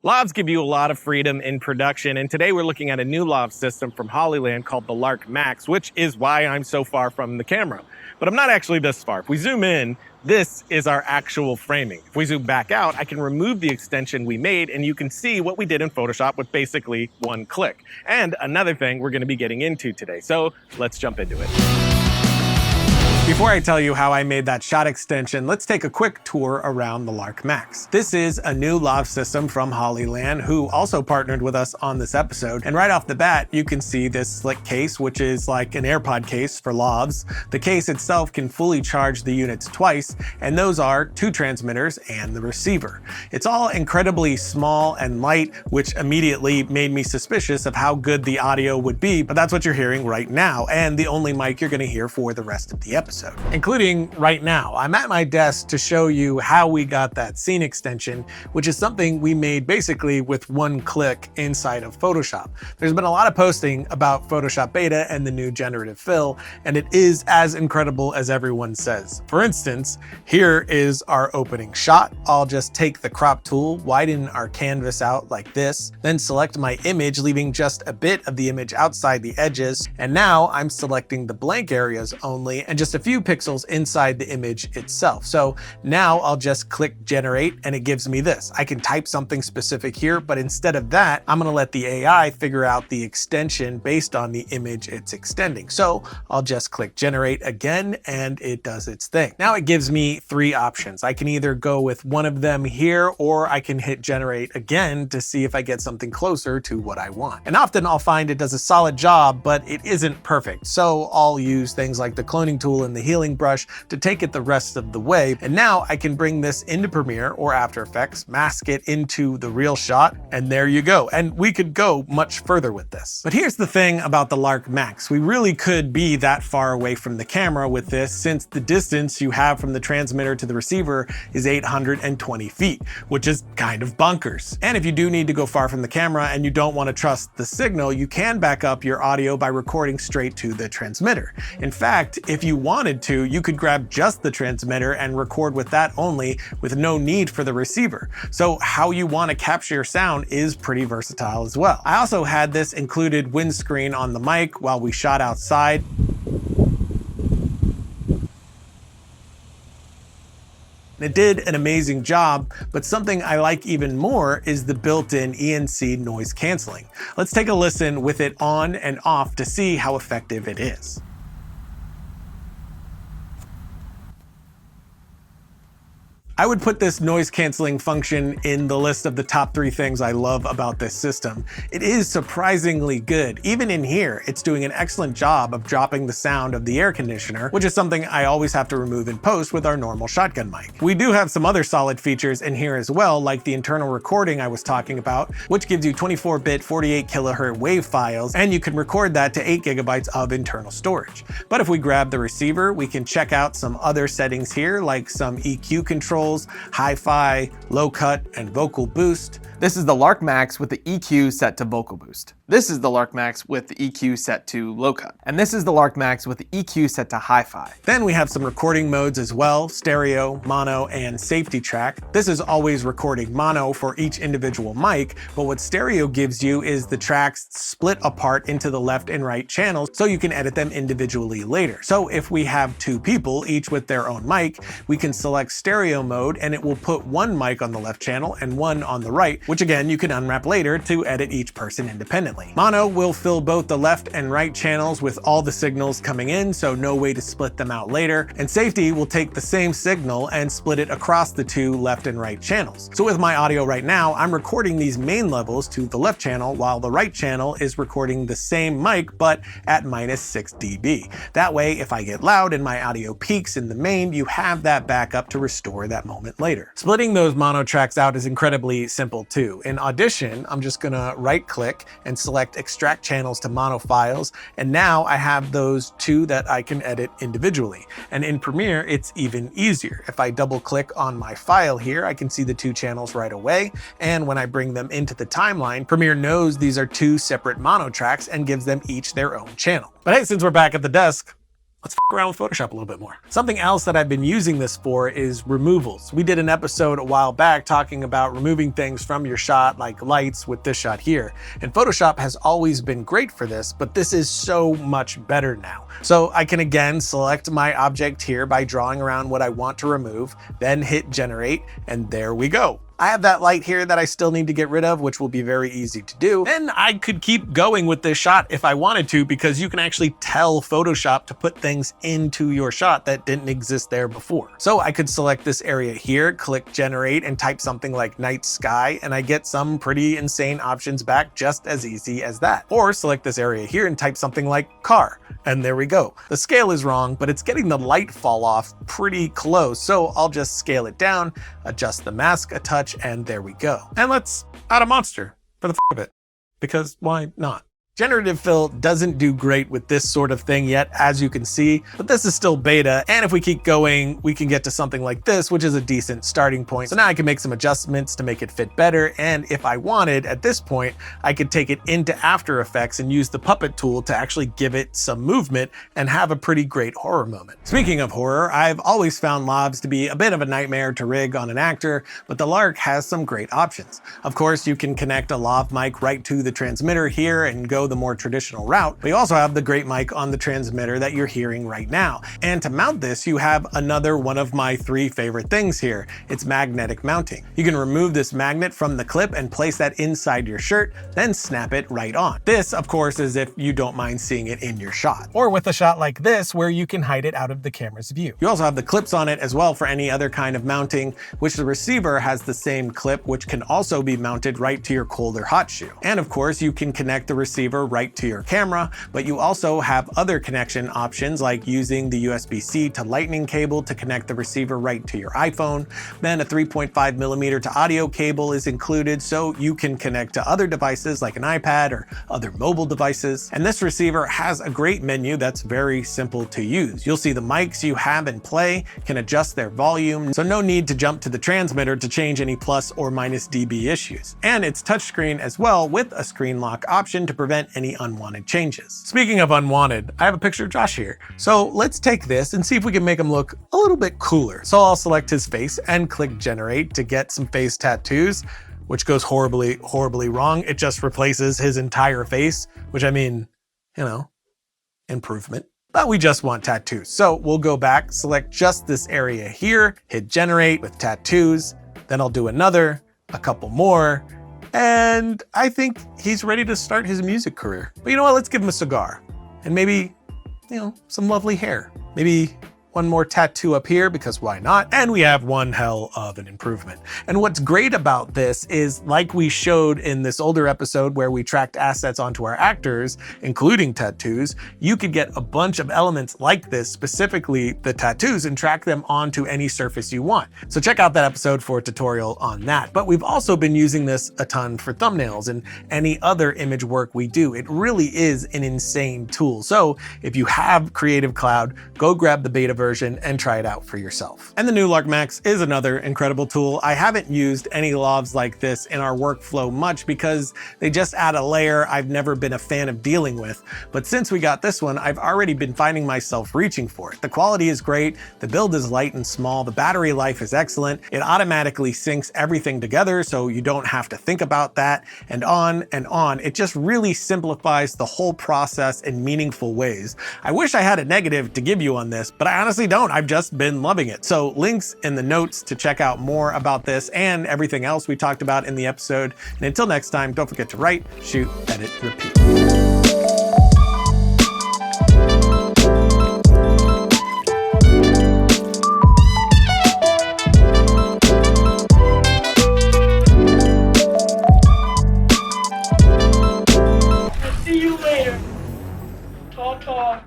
LUTs give you a lot of freedom in production, and today we're looking at a new LUT system from Hollyland called the Lark Max, which is why I'm so far from the camera. But I'm not actually this far. If we zoom in, this is our actual framing. If we zoom back out, I can remove the extension we made, and you can see what we did in Photoshop with basically one click. And another thing we're going to be getting into today. So let's jump into it. Before I tell you how I made that shot extension, let's take a quick tour around the Lark Max. This is a new LUT system from Hollyland, who also partnered with us on this episode. And right off the bat, you can see this slick case, which is like an AirPod case for LUTs. The case itself can fully charge the units twice, and those are 2 transmitters and the receiver. It's all incredibly small and light, which immediately made me suspicious of how good the audio would be, but that's what you're hearing right now, and the only mic you're gonna hear for the rest of the episode. Including right now. I'm at my desk to show you how we got that scene extension, which is something we made basically with one click inside of Photoshop. There's been a lot of posting about Photoshop Beta and the new generative fill, and it is as incredible as everyone says. For instance, here is our opening shot. I'll just take the crop tool, widen our canvas out like this, then select my image, leaving just a bit of the image outside the edges. And now I'm selecting the blank areas only and just a few pixels inside the image itself. So now I'll just click generate and it gives me this. I can type something specific here, but instead of that, I'm gonna let the AI figure out the extension based on the image it's extending. So I'll just click generate again and it does its thing. Now it gives me 3 options. I can either go with one of them here, or I can hit generate again to see if I get something closer to what I want. And often I'll find it does a solid job, but it isn't perfect. So I'll use things like the cloning tool and the healing brush to take it the rest of the way. And now I can bring this into Premiere or After Effects, mask it into the real shot, and there you go. And we could go much further with this. But here's the thing about the Lark Max. We really could be that far away from the camera with this, since the distance you have from the transmitter to the receiver is 820 feet, which is kind of bonkers. And if you do need to go far from the camera and you don't want to trust the signal, you can back up your audio by recording straight to the transmitter. In fact, if you wanted to, you could grab just the transmitter and record with that only, with no need for the receiver. So how you want to capture your sound is pretty versatile as well. I also had this included windscreen on the mic while we shot outside. It did an amazing job, but something I like even more is the built-in ENC noise canceling. Let's take a listen with it on and off to see how effective it is. I would put this noise canceling function in the list of the top 3 things I love about this system. It is surprisingly good. Even in here, it's doing an excellent job of dropping the sound of the air conditioner, which is something I always have to remove in post with our normal shotgun mic. We do have some other solid features in here as well, like the internal recording I was talking about, which gives you 24-bit 48 kilohertz wave files, and you can record that to 8 gigabytes of internal storage. But if we grab the receiver, we can check out some other settings here, like some EQ controls, hi-fi, low cut, and vocal boost. This is the Lark Max with the EQ set to vocal boost. This is the Lark Max with the EQ set to low cut. And this is the Lark Max with the EQ set to hi-fi. Then we have some recording modes as well: stereo, mono, and safety track. This is always recording mono for each individual mic, but what stereo gives you is the tracks split apart into the left and right channels, so you can edit them individually later. So if we have 2 people, each with their own mic, we can select stereo mode and it will put one mic on the left channel and one on the right, which again you can unwrap later to edit each person independently. Mono will fill both the left and right channels with all the signals coming in, so no way to split them out later. And safety will take the same signal and split it across the 2 left and right channels. So with my audio right now, I'm recording these main levels to the left channel, while the right channel is recording the same mic but at -6 dB. That way, if I get loud and my audio peaks in the main, you have that backup to restore that moment later. Splitting those mono tracks out is incredibly simple too. In Audition, I'm just gonna right click and select extract channels to mono files, and now I have those 2 that I can edit individually. And in Premiere, it's even easier. If I double click on my file here, I can see the 2 channels right away, and when I bring them into the timeline, Premiere knows these are 2 separate mono tracks and gives them each their own channel. But hey, since we're back at the desk, let's f around with Photoshop a little bit more. Something else that I've been using this for is removals. We did an episode a while back talking about removing things from your shot, like lights with this shot here. And Photoshop has always been great for this, but this is so much better now. So I can again select my object here by drawing around what I want to remove, then hit generate, and there we go. I have that light here that I still need to get rid of, which will be very easy to do. Then I could keep going with this shot if I wanted to, because you can actually tell Photoshop to put things into your shot that didn't exist there before. So I could select this area here, click generate, and type something like night sky, and I get some pretty insane options back just as easy as that. Or select this area here and type something like car, and there we go. The scale is wrong, but it's getting the light fall off pretty close, so I'll just scale it down, adjust the mask a touch, and there we go. And let's add a monster for the f of it, because why not? Generative fill doesn't do great with this sort of thing yet, as you can see, but this is still beta, and if we keep going, we can get to something like this, which is a decent starting point. So now I can make some adjustments to make it fit better, and if I wanted, at this point, I could take it into After Effects and use the puppet tool to actually give it some movement and have a pretty great horror moment. Speaking of horror, I've always found lavs to be a bit of a nightmare to rig on an actor, but the Lark has some great options. Of course, you can connect a lav mic right to the transmitter here and go the more traditional route, but you also have the great mic on the transmitter that you're hearing right now. And to mount this, you have another one of my 3 favorite things here. It's magnetic mounting. You can remove this magnet from the clip and place that inside your shirt, then snap it right on. This, of course, is if you don't mind seeing it in your shot. Or with a shot like this, where you can hide it out of the camera's view. You also have the clips on it as well for any other kind of mounting, which the receiver has the same clip, which can also be mounted right to your cold or hot shoe. And of course, you can connect the receiver right to your camera, but you also have other connection options like using the USB-C to lightning cable to connect the receiver right to your iPhone. Then a 3.5mm to audio cable is included, so you can connect to other devices like an iPad or other mobile devices. And this receiver has a great menu that's very simple to use. You'll see the mics you have in play can adjust their volume, so no need to jump to the transmitter to change any plus or minus dB issues. And it's touchscreen as well, with a screen lock option to prevent any unwanted changes. Speaking of unwanted, I have a picture of Josh here. So let's take this and see if we can make him look a little bit cooler. So I'll select his face and click generate to get some face tattoos, which goes horribly, horribly wrong. It just replaces his entire face, which, I mean, you know, improvement. But we just want tattoos. So we'll go back, select just this area here, hit generate with tattoos, then I'll do another, a couple more, and I think he's ready to start his music career. But you know what, let's give him a cigar and maybe, you know, some lovely hair. Maybe one more tattoo up here, because why not? And we have one hell of an improvement. And what's great about this is, like we showed in this older episode where we tracked assets onto our actors, including tattoos, you could get a bunch of elements like this, specifically the tattoos, and track them onto any surface you want. So check out that episode for a tutorial on that. But we've also been using this a ton for thumbnails and any other image work we do. It really is an insane tool. So if you have Creative Cloud, go grab the beta version and try it out for yourself. And the new Lark Max is another incredible tool. I haven't used any lavs like this in our workflow much because they just add a layer I've never been a fan of dealing with. But since we got this one, I've already been finding myself reaching for it. The quality is great, the build is light and small, the battery life is excellent, it automatically syncs everything together so you don't have to think about that, and on and on. It just really simplifies the whole process in meaningful ways. I wish I had a negative to give you on this, but I honestly don't. I've just been loving it. So links in the notes to check out more about this and everything else we talked about in the episode. And until next time, don't forget to write, shoot, edit, repeat. See you later. Ta-ta.